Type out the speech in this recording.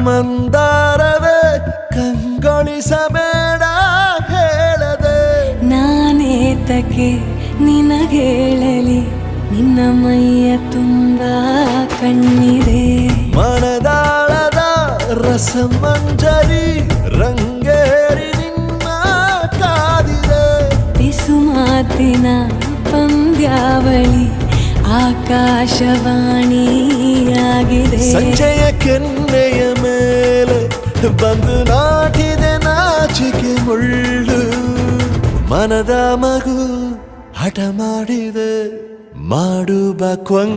ಮಂದಾರವೇ ಕಂಗೊಳಿಸಬೇಡ ಹೇಳದೆ ನಾನೇತಕ್ಕೆ ನಿನಗೇಳಲಿ ನಿನ್ನ ಮೈಯ ತುಂಬ ಕಣ್ಣಿದೆ ಮನದಾಳದ ರಸಮಂಜರಿ ರಂಗೇರಿ ನಿನ್ನ ಕಾದಿದೆ ಬಿಸು ಮಾತಿನ ಪಂದ್ಯಾವಳಿ ಆಕಾಶವಾಣಿಯಾಗಿದೆ ಸಂಜೆಯ ಕೆನ್ನೆಯ ಮೇಲೆ ಬಂದು ನಾಟಿದೆ ನಾಚಿಕೆ ಮುಳ್ಳು ಮನದ ಮಗು ಹಠ ಮಾಡಿದೆ ಮಾಡುವ